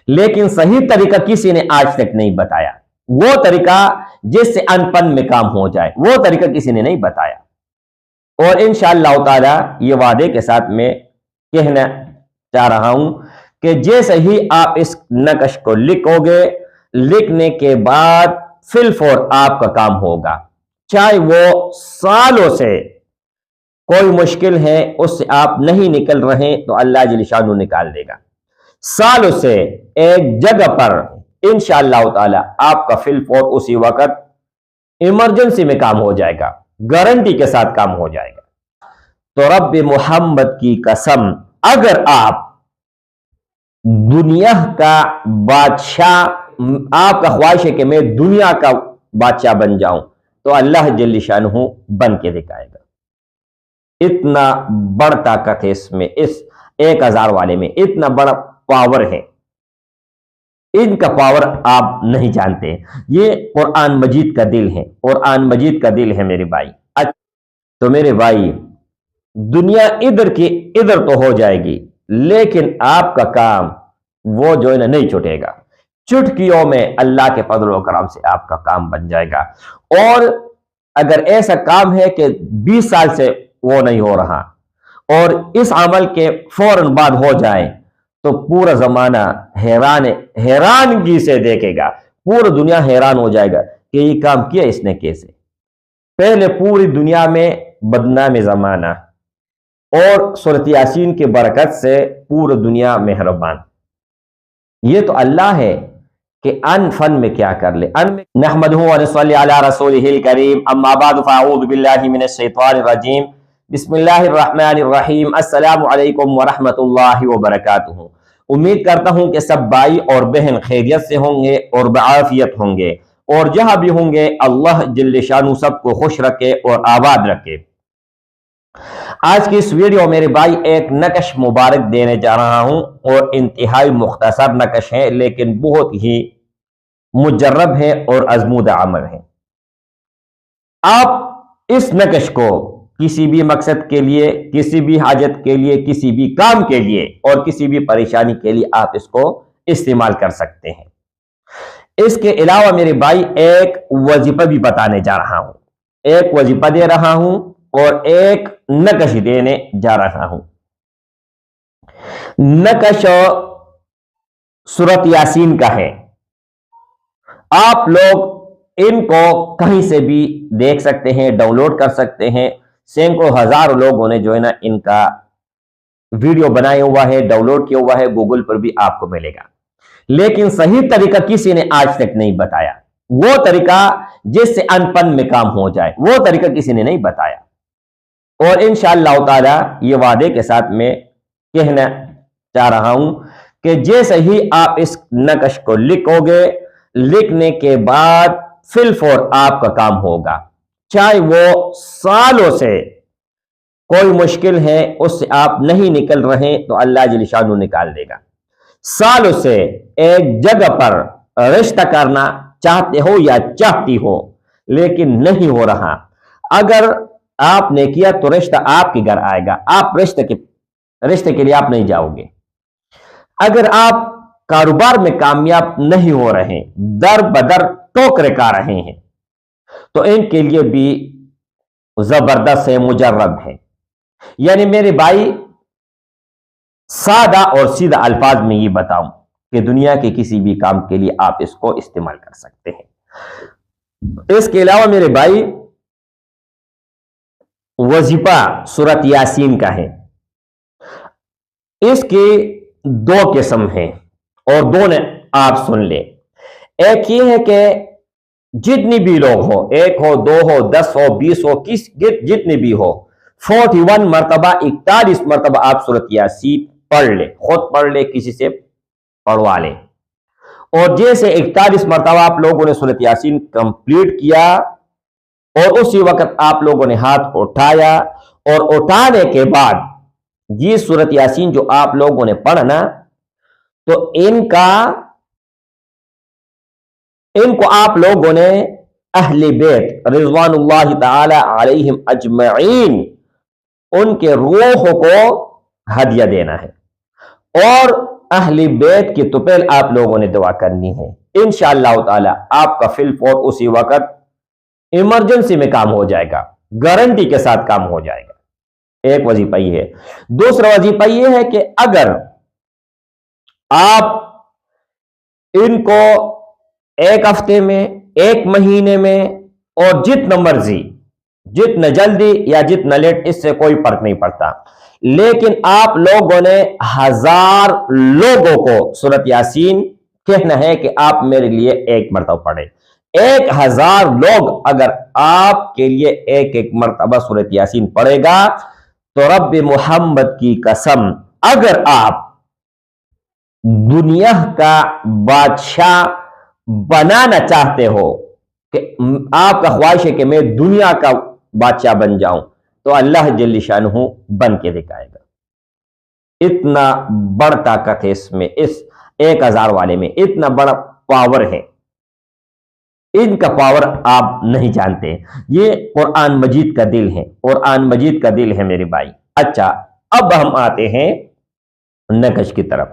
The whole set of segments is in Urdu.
لیکن صحیح طریقہ کسی نے آج تک نہیں بتایا، وہ طریقہ جس سے ان پن میں کام ہو جائے، وہ طریقہ کسی نے نہیں بتایا۔ اور انشاءاللہ تعالی یہ وعدے کے ساتھ میں کہنا چاہ رہا ہوں کہ جیسے ہی آپ اس نقش کو لکھو گے، لکھنے کے بعد فی الفور آپ کا کام ہوگا، چاہے وہ سالوں سے کوئی مشکل ہے اس سے آپ نہیں نکل رہے تو اللہ جل شانہ نکال دے گا۔ سالوں سے ایک جگہ پر انشاءاللہ تعالی آپ کا فی الفور اسی وقت ایمرجنسی میں کام ہو جائے گا، گارنٹی کے ساتھ کام ہو جائے گا۔ تو رب محمد کی قسم، اگر آپ دنیا کا بادشاہ، آپ کا خواہش ہے کہ میں دنیا کا بادشاہ بن جاؤں، تو اللہ جل شانہ بن کے دکھائے گا۔ اتنا بڑا طاقت ہے اس میں، اس 1000 والے میں اتنا بڑا پاور ہے، ان کا پاور آپ نہیں جانتے۔ یہ قرآن مجید کا دل ہے، قرآن مجید کا دل ہے میرے بھائی۔ تو میرے بھائی، دنیا ادھر کی ادھر تو ہو جائے گی، لیکن آپ کا کام وہ جو ہے نا نہیں چھوٹے گا، چٹکیوں میں اللہ کے فضل و کرم سے آپ کا کام بن جائے گا۔ اور اگر ایسا کام ہے کہ 20 سال سے وہ نہیں ہو رہا اور اس عمل کے فوراً بعد ہو جائے، تو پورا زمانہ حیرانگی سے دیکھے گا، پورا دنیا حیران ہو جائے گا کہ یہ کام کیا اس نے کیسے۔ پہلے پوری دنیا میں بدنام زمانہ، اور سورۃ یاسین کی برکت سے پورا دنیا مہربان۔ یہ تو اللہ ہے کہ ان فن میں کیا کر لے۔ نحمدہ و نصلی علی رسولہ الکریم، اما بعد فاعوذ باللہ من الشیطان الرجیم، بسم اللہ الرحمن الرحیم، السلام علیکم ورحمۃ اللہ وبرکاتہ۔ امید کرتا ہوں کہ سب بھائی اور بہن خیریت سے ہوں گے اور بعافیت ہوں گے، اور جہاں بھی ہوں گے اللہ جل شانہ سب کو خوش رکھے اور آباد رکھے۔ آج کی اس ویڈیو میرے بھائی ایک نقش مبارک دینے جا رہا ہوں، اور انتہائی مختصر نقش ہے لیکن بہت ہی مجرب ہے اور آزمودہ عمل ہے۔ آپ اس نقش کو کسی بھی مقصد کے لیے، کسی بھی حاجت کے لیے، کسی بھی کام کے لیے اور کسی بھی پریشانی کے لیے آپ اس کو استعمال کر سکتے ہیں۔ اس کے علاوہ میرے بھائی ایک وظیفہ بھی بتانے جا رہا ہوں، ایک وظیفہ دے رہا ہوں اور ایک نقش دینے جا رہا ہوں۔ نقش سورۃ یاسین کا ہے۔ آپ لوگ ان کو کہیں سے بھی دیکھ سکتے ہیں، ڈاؤن لوڈ کر سکتے ہیں۔ سینکڑوں ہزاروں لوگوں نے جو ہے نا ان کا ویڈیو بنایا ہوا ہے، ڈاؤن لوڈ کیا ہوا ہے، گوگل پر بھی آپ کو ملے گا۔ لیکن صحیح طریقہ کسی نے آج تک نہیں بتایا، وہ طریقہ جس سے ان پن میں کام ہو جائے، وہ طریقہ کسی نے نہیں بتایا۔ اور انشاءاللہ تعالی یہ وعدے کے ساتھ میں کہنا چاہ رہا ہوں کہ جیسے ہی آپ اس نقش کو لکھو گے، لکھنے کے بعد فی الفور آپ کا کام ہوگا، چاہے وہ سالوں سے کوئی مشکل ہے اس سے آپ نہیں نکل رہے تو اللہ جل شانہ نکال دے گا۔ سالوں سے ایک جگہ پر رشتہ کرنا چاہتے ہو یا چاہتی ہو لیکن نہیں ہو رہا، اگر آپ نے کیا تو رشتہ آپ کے گھر آئے گا، آپ رشتے کے لیے آپ نہیں جاؤ گے۔ اگر آپ کاروبار میں کامیاب نہیں ہو رہے، در بدر ٹوکرے کھا رہے ہیں، تو ان کے لیے بھی زبردست ہے، مجرب ہے۔ یعنی میرے بھائی سادہ اور سیدھا الفاظ میں یہ بتاؤں کہ دنیا کے کسی بھی کام کے لیے آپ اس کو استعمال کر سکتے ہیں۔ اس کے علاوہ میرے بھائی وظیفہ سورۃ یاسین کا ہے۔ اس کی 2 قسم ہیں اور دونوں آپ سن لیں۔ ایک یہ ہے کہ جتنی بھی لوگ ہو، 1 ہو، 2 ہو، 10 ہو، 20 ہو، جتنی بھی ہو، 41 مرتبہ 41 مرتبہ آپ سورۃ یاسین پڑھ لے، خود پڑھ لے، کسی سے پڑھوا لے۔ اور جیسے 41 مرتبہ آپ لوگوں نے سورۃ یاسین کمپلیٹ کیا اور اسی وقت آپ لوگوں نے ہاتھ اٹھایا، اور اٹھانے کے بعد یہ سورۃ یاسین جو آپ لوگوں نے پڑھنا، تو ان کو آپ لوگوں نے اہل بیت رضوان اللہ تعالی علیہم اجمعین، ان کے روح کو ہدیہ دینا ہے۔ اور اہل بیت کی تو پہلے آپ لوگوں نے دعا کرنی ہے، انشاءاللہ تعالی آپ کا فی الفور اسی وقت ایمرجنسی میں کام ہو جائے گا، گارنٹی کے ساتھ کام ہو جائے گا۔ ایک وظیفہ یہ ہے۔ دوسرا وظیفہ یہ ہے کہ اگر آپ ان کو ایک ہفتے میں، ایک مہینے میں، اور جتنا مرضی، جتنا جلدی یا جتنا لیٹ، اس سے کوئی فرق نہیں پڑتا، لیکن آپ لوگوں نے 1000 لوگوں کو سورۃ یاسین کہنا ہے کہ آپ میرے لیے ایک مرتبہ پڑھیں۔ 1000 لوگ اگر آپ کے لیے ایک ایک مرتبہ سورۃ یاسین پڑھے گا تو رب محمد کی قسم، اگر آپ دنیا کا بادشاہ بنانا چاہتے ہو، کہ آپ کا خواہش ہے کہ میں دنیا کا بادشاہ بن جاؤں، تو اللہ جل شانہ بن کے دکھائے گا۔ اتنا بڑا طاقت ہے اس میں، اس 1000 والے میں اتنا بڑا پاور ہے، ان کا پاور آپ نہیں جانتے۔ یہ قرآن مجید کا دل ہے، قرآن مجید کا دل ہے میرے بھائی۔ اچھا، اب ہم آتے ہیں نقش کی طرف۔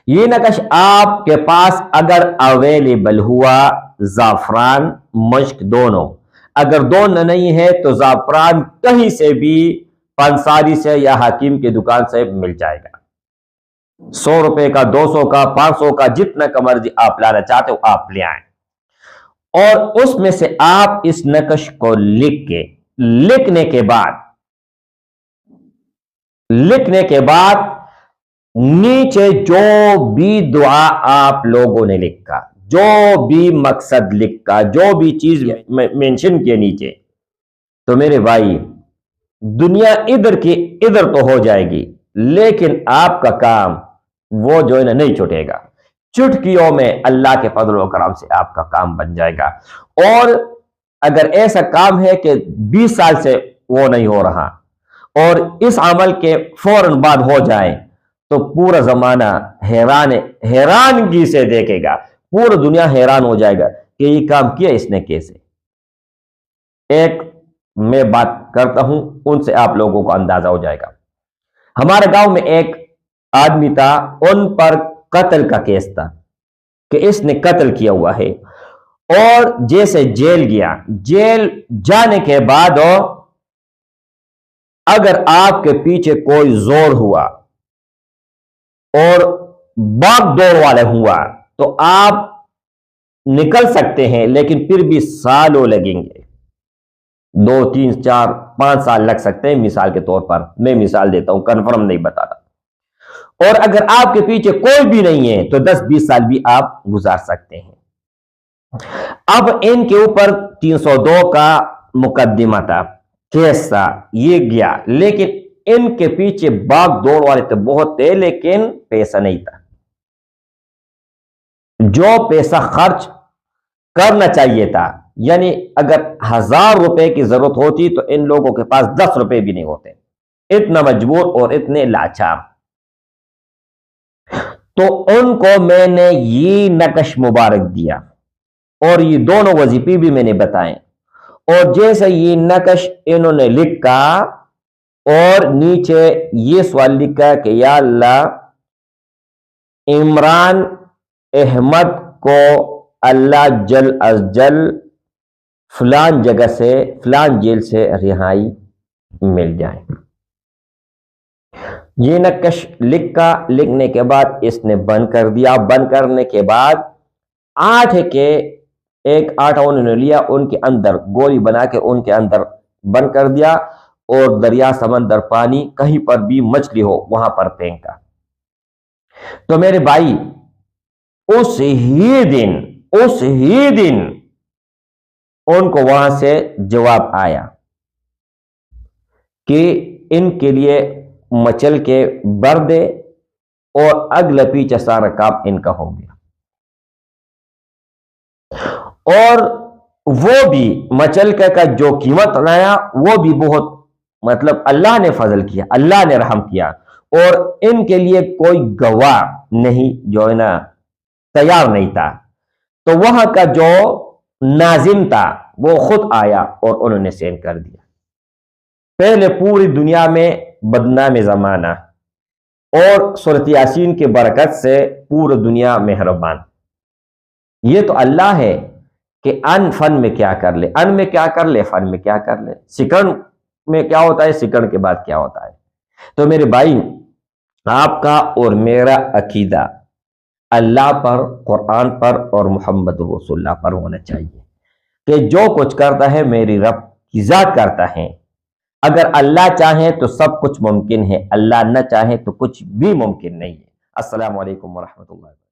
یہ نقش آپ کے پاس اگر اویلیبل ہوا، زعفران مشک دونوں، اگر دونوں نہیں ہے تو زعفران کہیں سے بھی پنساری سے یا حکیم کی دکان سے مل جائے گا، 100 روپے کا، 200 کا، 500 کا، جتنا کا مرضی آپ لانا چاہتے ہو آپ لے آئیں، اور اس میں سے آپ اس نقش کو لکھنے کے بعد نیچے جو بھی دعا آپ لوگوں نے لکھا، جو بھی مقصد لکھا، جو بھی چیز مینشن کیے نیچے، تو میرے بھائی دنیا ادھر کی ادھر تو ہو جائے گی، لیکن آپ کا کام وہ جو ہے نا نہیں چھوٹے گا، چٹکیوں میں اللہ کے فضل و کرم سے آپ کا کام بن جائے گا۔ اور اگر ایسا کام ہے کہ 20 سال سے وہ نہیں ہو رہا اور اس عمل کے فوراً بعد ہو جائے تو پورا زمانہ حیرانگی سے دیکھے گا، پورا دنیا حیران ہو جائے گا کہ یہ کام کیا اس نے کیسے۔ ایک میں بات کرتا ہوں، ان سے آپ لوگوں کو اندازہ ہو جائے گا۔ ہمارے گاؤں میں ایک آدمی تھا، ان پر قتل کا کیس تھا کہ اس نے قتل کیا ہوا ہے، اور جیسے جیل گیا، جیل جانے کے بعد اگر آپ کے پیچھے کوئی زور ہوا اور باغ دوڑ والے ہوا تو آپ نکل سکتے ہیں، لیکن پھر بھی سالوں لگیں گے، 2 3 4 5 سال لگ سکتے ہیں، مثال کے طور پر میں مثال دیتا ہوں، کنفرم نہیں بتاتا۔ اور اگر آپ کے پیچھے کوئی بھی نہیں ہے تو 10 20 سال بھی آپ گزار سکتے ہیں۔ اب ان کے اوپر 302 کا مقدمہ تھا، کیس تھا، یہ گیا، لیکن ان کے پیچھے باغ دوڑ والے تو بہت تھے، لیکن پیسہ نہیں تھا۔ جو پیسہ خرچ کرنا چاہیے تھا، یعنی اگر 1000 روپے کی ضرورت ہوتی تو ان لوگوں کے پاس 10 روپے بھی نہیں ہوتے، اتنا مجبور اور اتنے لاچار۔ تو ان کو میں نے یہ نقش مبارک دیا، اور یہ دونوں وظیفے بھی میں نے بتائے، اور جیسے یہ نقش انہوں نے لکھا اور نیچے یہ سوال لکھا کہ یا اللہ عمران احمد کو اللہ جل از جل فلان جگہ سے، فلان جیل سے رہائی مل جائے۔ یہ نقش لکھا، لکھنے کے بعد اس نے بند کر دیا۔ بند کرنے کے بعد 8 کے ایک آٹا انہوں نے لیا، ان کے اندر گولی بنا کے ان کے اندر بند کر دیا، اور دریا، سمندر، پانی، کہیں پر بھی مچھلی ہو وہاں پر پھینکا۔ تو میرے بھائی اس ہی دن ان کو وہاں سے جواب آیا کہ ان کے لیے مچل کے بر دے، اور اگلا پیچھا سارا کام ان کا ہو گیا۔ اور وہ بھی مچل کا جو قیمت لایا وہ بھی بہت، مطلب اللہ نے فضل کیا، اللہ نے رحم کیا، اور ان کے لیے کوئی گواہ نہیں جو ہے نا تیار نہیں تھا۔ تو وہاں کا جو ناظم تھا وہ خود آیا اور انہوں نے سین کر دیا۔ پہلے پوری دنیا میں بدنام زمانہ، اور سورۃ یاسین کے برکت سے پوری دنیا مہربان۔ یہ تو اللہ ہے کہ ان فن میں کیا کر لے، ان میں کیا کر لے، فن میں کیا کر لے، سیکنڈ میں کیا ہوتا ہے، سیکنڈ کے بعد کیا ہوتا ہے۔ تو میرے بھائی، آپ کا اور میرا عقیدہ اللہ پر، قرآن پر اور محمد رسول اللہ پر ہونا چاہیے کہ جو کچھ کرتا ہے میری رب کی ذات کرتا ہے۔ اگر اللہ چاہے تو سب کچھ ممکن ہے، اللہ نہ چاہے تو کچھ بھی ممکن نہیں ہے۔ السلام علیکم ورحمۃ اللہ۔